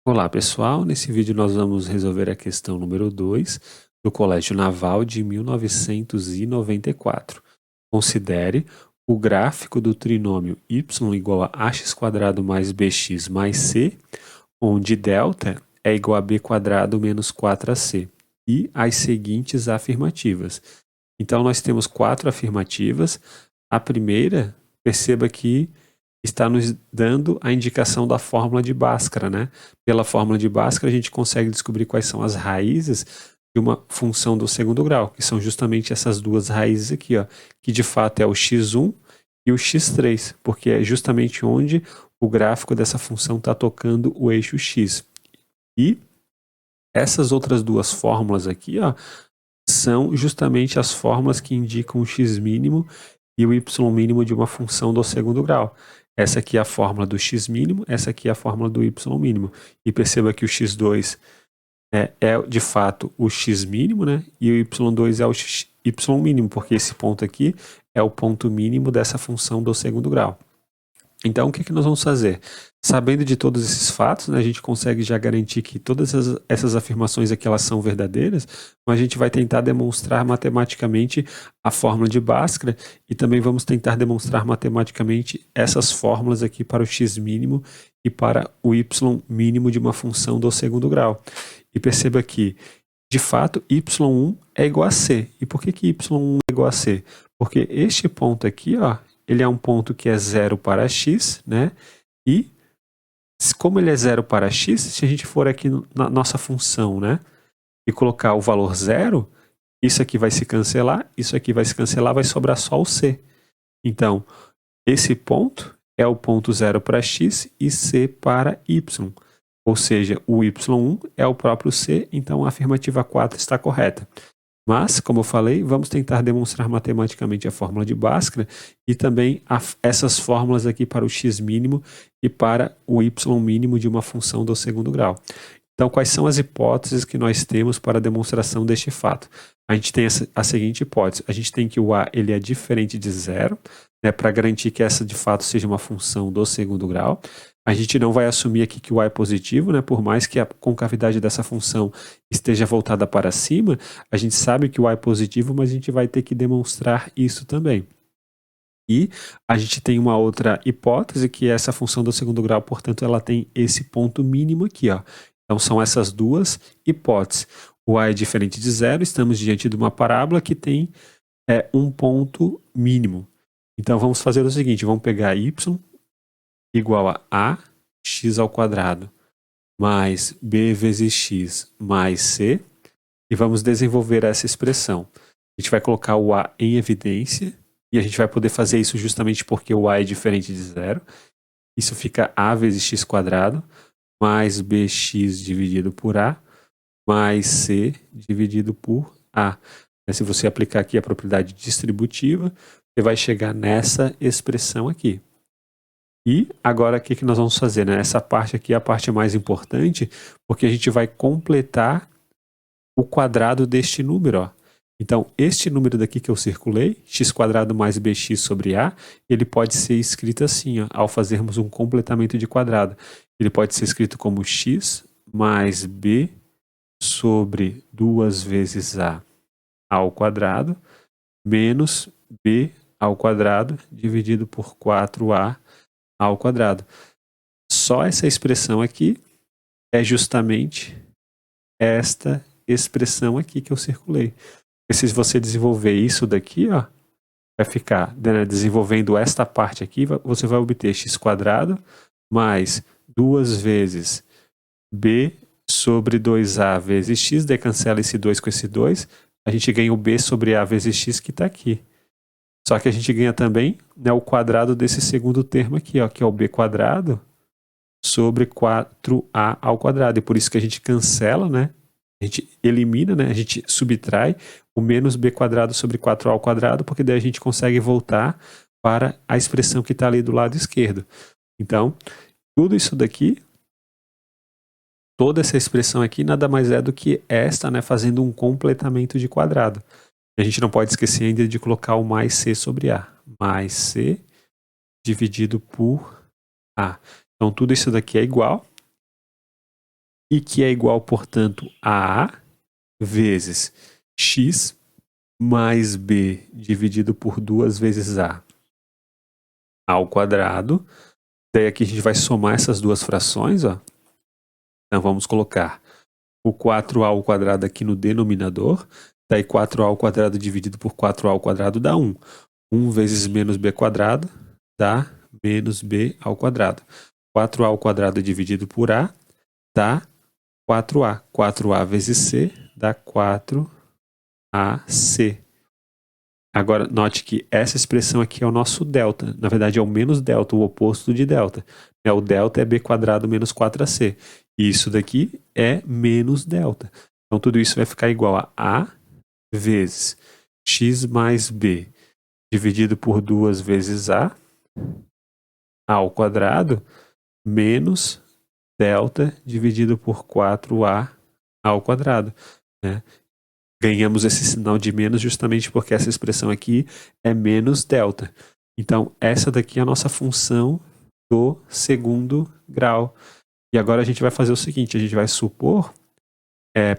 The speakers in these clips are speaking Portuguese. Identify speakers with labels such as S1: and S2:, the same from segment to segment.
S1: Olá pessoal, nesse vídeo nós vamos resolver a questão número 2 do Colégio Naval de 1994. Considere o gráfico do trinômio y igual a ax² mais bx mais c, onde delta é igual a b² menos 4ac, e as seguintes afirmativas. Então nós temos 4 afirmativas. A primeira, perceba que está nos dando a indicação da fórmula de Bhaskara, né? Pela fórmula de Bhaskara a gente consegue descobrir quais são as raízes de uma função do segundo grau, que são justamente essas duas raízes aqui, ó, que de fato é o x1 e o x3, porque é justamente onde o gráfico dessa função está tocando o eixo x. E essas outras duas fórmulas aqui, ó, são justamente as fórmulas que indicam o x mínimo e o y mínimo de uma função do segundo grau. Essa aqui é a fórmula do x mínimo, essa aqui é a fórmula do y mínimo. E perceba que o x2 é de fato o x mínimo, né? E o y2 é o y mínimo, porque esse ponto aqui é o ponto mínimo dessa função do segundo grau. Então, o que nós vamos fazer? Sabendo de todos esses fatos, né, a gente consegue já garantir que todas essas afirmações aqui elas são verdadeiras, mas a gente vai tentar demonstrar matematicamente a fórmula de Bhaskara e também vamos tentar demonstrar matematicamente essas fórmulas aqui para o x mínimo e para o y mínimo de uma função do segundo grau. E perceba que, de fato, y1 é igual a c. E por que y1 é igual a c? Porque este ponto aqui, ó, ele é um ponto que é 0 para x, né? E como ele é 0 para x, se a gente for aqui na nossa função, né? E colocar o valor 0, isso aqui vai se cancelar, isso aqui vai se cancelar, vai sobrar só o c. Então, esse ponto é o ponto 0 para x e c para y. Ou seja, o y1 é o próprio c, então a afirmativa 4 está correta. Mas, como eu falei, vamos tentar demonstrar matematicamente a fórmula de Bhaskara e também essas fórmulas aqui para o x mínimo e para o y mínimo de uma função do segundo grau. Então, quais são as hipóteses que nós temos para a demonstração deste fato? A gente tem a seguinte hipótese. A gente tem que o a ele é diferente de zero, né, para garantir que essa de fato seja uma função do segundo grau. A gente não vai assumir aqui que o a é positivo, né, por mais que a concavidade dessa função esteja voltada para cima, a gente sabe que o a é positivo, mas a gente vai ter que demonstrar isso também. E a gente tem uma outra hipótese, que é essa função do segundo grau, portanto, ela tem esse ponto mínimo aqui, ó. Então, são essas duas hipóteses. O a é diferente de zero, estamos diante de uma parábola que tem um ponto mínimo. Então, vamos fazer o seguinte, vamos pegar y igual a x ao quadrado mais b vezes x mais c, e vamos desenvolver essa expressão. A gente vai colocar o a em evidência, e a gente vai poder fazer isso justamente porque o a é diferente de zero. Isso fica a vezes x quadrado, mais bx dividido por a, mais c dividido por a. Se você aplicar aqui a propriedade distributiva, você vai chegar nessa expressão aqui. E agora o que nós vamos fazer, né? Essa parte aqui é a parte mais importante, porque a gente vai completar o quadrado deste número, ó. Então, este número daqui que eu circulei, x² mais bx sobre a, ele pode ser escrito assim, ó, ao fazermos um completamento de quadrado. Ele pode ser escrito como x mais b sobre 2 vezes a ao quadrado, menos b ao quadrado, dividido por 4a ao quadrado. Só essa expressão aqui é justamente esta expressão aqui que eu circulei. Porque se você desenvolver isso daqui, ó, vai ficar, né, desenvolvendo esta parte aqui, você vai obter x² mais 2 vezes b sobre 2a vezes x, daí cancela esse 2 com esse 2, a gente ganha o b sobre a vezes x que está aqui. Só que a gente ganha também, né, o quadrado desse segundo termo aqui, ó, que é o b² sobre 4a ao quadrado. E por isso que a gente cancela, né? A gente elimina, né? A gente subtrai o menos b² sobre 4a ao quadrado, porque daí a gente consegue voltar para a expressão que está ali do lado esquerdo. Então, tudo isso daqui, toda essa expressão aqui, nada mais é do que esta, né? Fazendo um completamento de quadrado. A gente não pode esquecer ainda de colocar o mais c sobre a. Mais c dividido por a. Então, tudo isso daqui é igual. e que é igual, portanto, a A vezes x mais b dividido por 2 vezes a ao quadrado. Daí aqui a gente vai somar essas duas frações, ó. Então vamos colocar o 4a ao quadrado aqui no denominador. Daí 4a ao quadrado dividido por 4a ao quadrado dá 1. 1 vezes menos b quadrado dá menos b ao quadrado. 4a ao quadrado dividido por a dá 4a. 4a vezes c dá 4ac. Agora, note que essa expressão aqui é o nosso delta. Na verdade, é o menos delta, o oposto de delta. O delta é b quadrado menos 4ac. E isso daqui é menos delta. Então, tudo isso vai ficar igual a vezes x mais b dividido por 2 vezes a ao quadrado menos delta dividido por 4a ao quadrado, né? Ganhamos esse sinal de menos justamente porque essa expressão aqui é menos delta. Então, essa daqui é a nossa função do segundo grau. E agora a gente vai fazer o seguinte, a gente vai supor,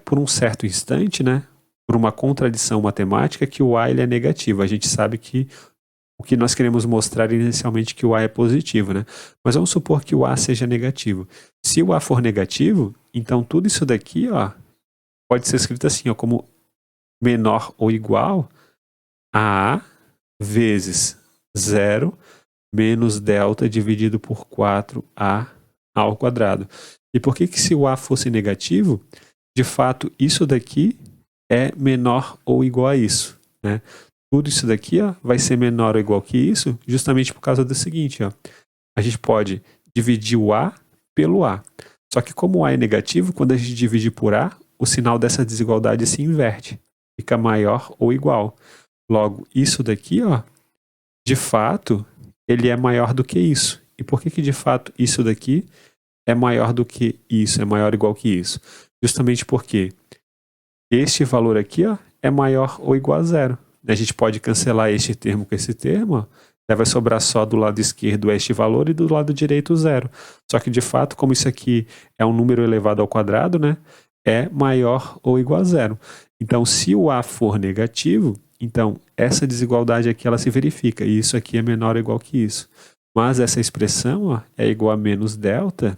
S1: por um certo instante, né, por uma contradição matemática, que o a ele é negativo. A gente sabe que o que nós queremos mostrar inicialmente que o a é positivo, né? Mas vamos supor que o a seja negativo. Se o a for negativo, então tudo isso daqui, ó, pode ser escrito assim, ó, como menor ou igual a A vezes 0 menos delta dividido por 4A ao quadrado. E por que se o A fosse negativo, de fato isso daqui é menor ou igual a isso, né? Tudo isso daqui, ó, vai ser menor ou igual que isso, justamente por causa do seguinte, ó. A gente pode dividir o A pelo A. Só que como o A é negativo, quando a gente divide por A, o sinal dessa desigualdade se inverte. Fica maior ou igual. Logo, isso daqui, ó, de fato, ele é maior do que isso. E por que de fato isso daqui é maior do que isso, é maior ou igual que isso? Justamente porque este valor aqui, ó, é maior ou igual a 0. A gente pode cancelar este termo com esse termo, ó, vai sobrar só do lado esquerdo este valor e do lado direito 0. Só que de fato, como isso aqui é um número elevado ao quadrado, né, é maior ou igual a 0. Então, se o A for negativo, então essa desigualdade aqui ela se verifica, e isso aqui é menor ou igual que isso. Mas essa expressão, ó, é igual a menos delta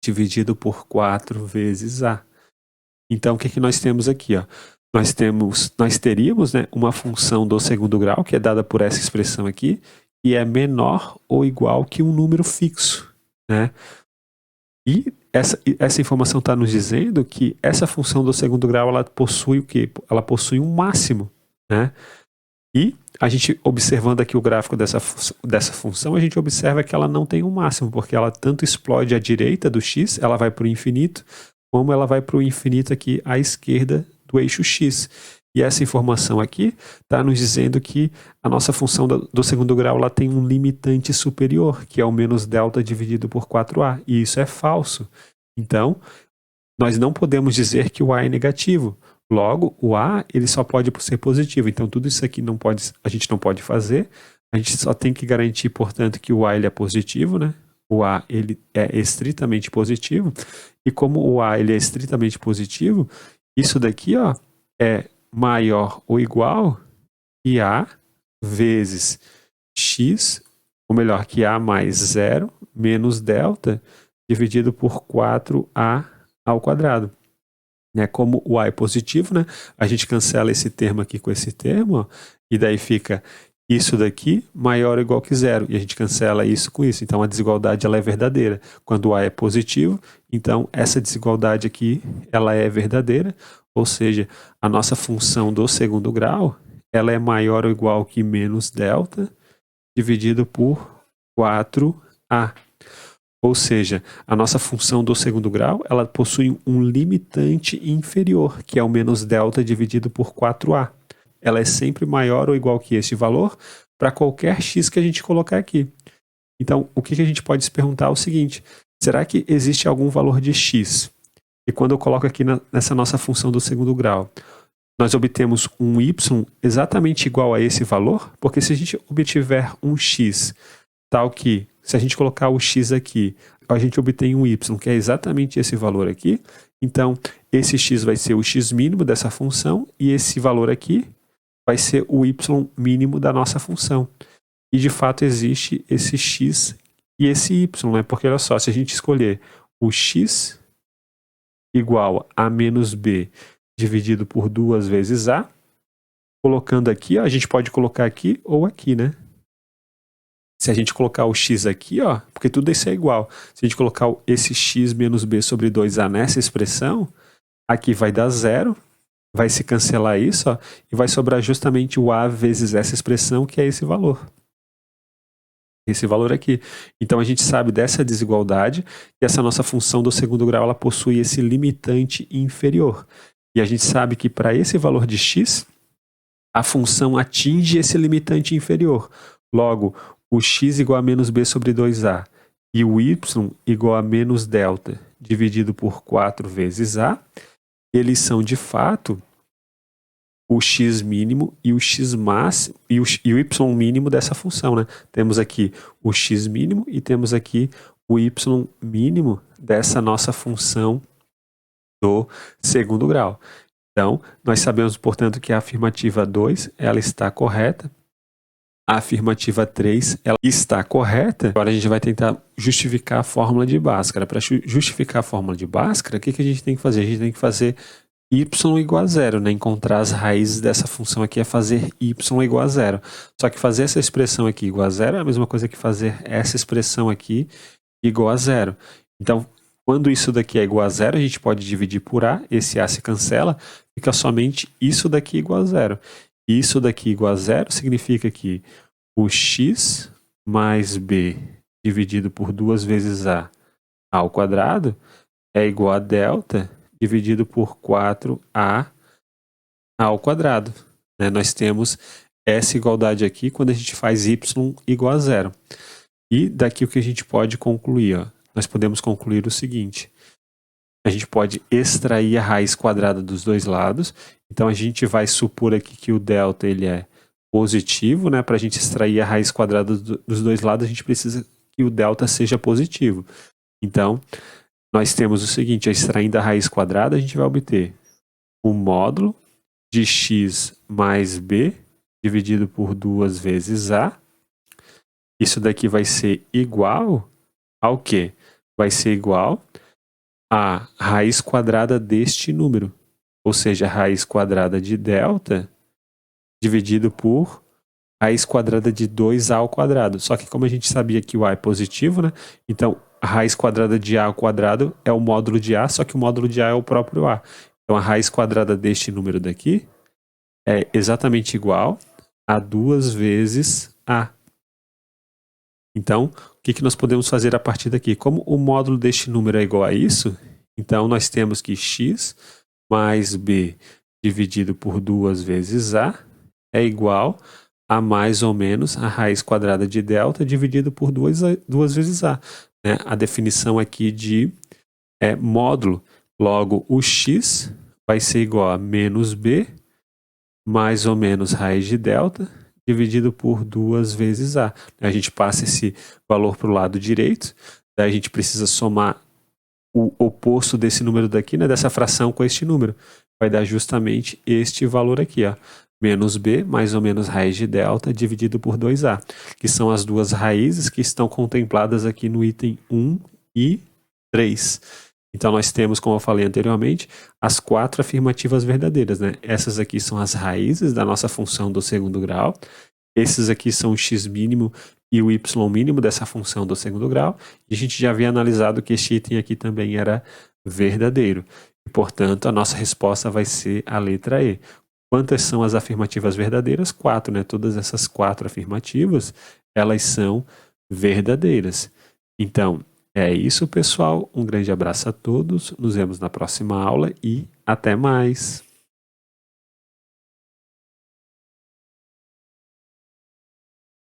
S1: dividido por 4 vezes A. Então, o que nós temos aqui? Ó? Nós teríamos, né, uma função do segundo grau, que é dada por essa expressão aqui, e é menor ou igual que um número fixo, né? E essa informação está nos dizendo que essa função do segundo grau ela possui o quê? Ela possui um máximo, né? E a gente observando aqui o gráfico dessa função, a gente observa que ela não tem um máximo, porque ela tanto explode à direita do x, ela vai para o infinito, como ela vai para o infinito aqui à esquerda do eixo x. E essa informação aqui está nos dizendo que a nossa função do segundo grau ela tem um limitante superior, que é o menos delta dividido por 4a. E isso é falso. Então, nós não podemos dizer que o a é negativo. Logo, o a ele só pode ser positivo. Então, tudo isso aqui a gente não pode fazer. A gente só tem que garantir, portanto, que o a ele é positivo, né? O a ele é estritamente positivo. E como o a ele é estritamente positivo, isso daqui, ó, é maior ou igual que A vezes x, ou melhor, que A mais 0 menos delta dividido por 4A ao quadrado. Né? Como o A é positivo, né? A gente cancela esse termo aqui com esse termo, ó, e daí fica isso daqui maior ou igual que 0, e a gente cancela isso com isso. Então a desigualdade ela é verdadeira. Quando o A é positivo, então essa desigualdade aqui ela é verdadeira, ou seja, a nossa função do segundo grau ela é maior ou igual que menos delta dividido por 4A. Ou seja, a nossa função do segundo grau ela possui um limitante inferior, que é o menos delta dividido por 4A. Ela é sempre maior ou igual que este valor para qualquer x que a gente colocar aqui. Então, o que a gente pode se perguntar é o seguinte: será que existe algum valor de x? E quando eu coloco aqui nessa nossa função do segundo grau, nós obtemos um y exatamente igual a esse valor? Porque se a gente obtiver um x tal que se a gente colocar o x aqui, a gente obtém um y, que é exatamente esse valor aqui. Então, esse x vai ser o x mínimo dessa função, e esse valor aqui vai ser o y mínimo da nossa função. E, de fato, existe esse x e esse y, né? Porque, olha só, se a gente escolher o x igual a menos b dividido por 2 vezes a, colocando aqui, ó, a gente pode colocar aqui ou aqui, né? Se a gente colocar o x aqui, ó, porque tudo isso é igual. Se a gente colocar esse x menos b sobre 2a nessa expressão, aqui vai dar 0, vai se cancelar isso, ó, e vai sobrar justamente o a vezes essa expressão, que é esse valor. Esse valor aqui. Então, a gente sabe dessa desigualdade que essa nossa função do segundo grau ela possui esse limitante inferior. E a gente sabe que para esse valor de x, a função atinge esse limitante inferior. Logo, o x igual a menos b sobre 2a e o y igual a menos delta dividido por 4 vezes a, eles são de fato o x mínimo e o x máximo e o y mínimo dessa função, né? Temos aqui o x mínimo e temos aqui o y mínimo dessa nossa função do segundo grau. Então, nós sabemos, portanto, que a afirmativa 2 ela está correta. A afirmativa 3 ela está correta. Agora a gente vai tentar justificar a fórmula de Bhaskara. Para justificar a fórmula de Bhaskara, o que a gente tem que fazer? A gente tem que fazer y igual a 0, né? Encontrar as raízes dessa função aqui é fazer y igual a 0. Só que fazer essa expressão aqui igual a 0 é a mesma coisa que fazer essa expressão aqui igual a 0. Então, quando isso daqui é igual a 0, a gente pode dividir por a, esse a se cancela, fica somente isso daqui igual a 0. Isso daqui igual a 0 significa que o x mais b dividido por 2 vezes a ao quadrado é igual a delta dividido por 4a ao quadrado. Né? Nós temos essa igualdade aqui quando a gente faz y igual a 0. E daqui o que a gente pode concluir? Ó? Nós podemos concluir o seguinte. A gente pode extrair a raiz quadrada dos dois lados. Então, a gente vai supor aqui que o delta ele é positivo. Né? Para a gente extrair a raiz quadrada dos dois lados, a gente precisa que o delta seja positivo. Então, nós temos o seguinte, extraindo a raiz quadrada, a gente vai obter o módulo de x mais b dividido por 2 vezes a. Isso daqui vai ser igual ao quê? Vai ser igual a raiz quadrada deste número, ou seja, a raiz quadrada de delta dividido por raiz quadrada de 2a ao quadrado. Só que como a gente sabia que o a é positivo, né? Então, a raiz quadrada de a ao quadrado é o módulo de a, só que o módulo de a é o próprio a. Então, a raiz quadrada deste número daqui é exatamente igual a 2 vezes a. Então, o que nós podemos fazer a partir daqui? Como o módulo deste número é igual a isso, então nós temos que x mais b dividido por 2 vezes a é igual a mais ou menos a raiz quadrada de delta dividido por 2 vezes a. Né? A definição aqui de módulo, logo o x vai ser igual a menos b mais ou menos raiz de delta dividido por 2 vezes a. A gente passa esse valor para o lado direito, daí a gente precisa somar o oposto desse número daqui, né, dessa fração com este número. Vai dar justamente este valor aqui, ó, menos b mais ou menos raiz de delta dividido por 2a, que são as duas raízes que estão contempladas aqui no item 1 e 3. Então, nós temos, como eu falei anteriormente, as 4 afirmativas verdadeiras. Né? Essas aqui são as raízes da nossa função do segundo grau. Esses aqui são o x mínimo e o y mínimo dessa função do segundo grau. E a gente já havia analisado que este item aqui também era verdadeiro. E, portanto, a nossa resposta vai ser a letra E. Quantas são as afirmativas verdadeiras? 4, né? Todas essas 4 afirmativas, elas são verdadeiras. Então, é isso, pessoal. Um grande abraço a todos. Nos vemos na próxima aula e até mais.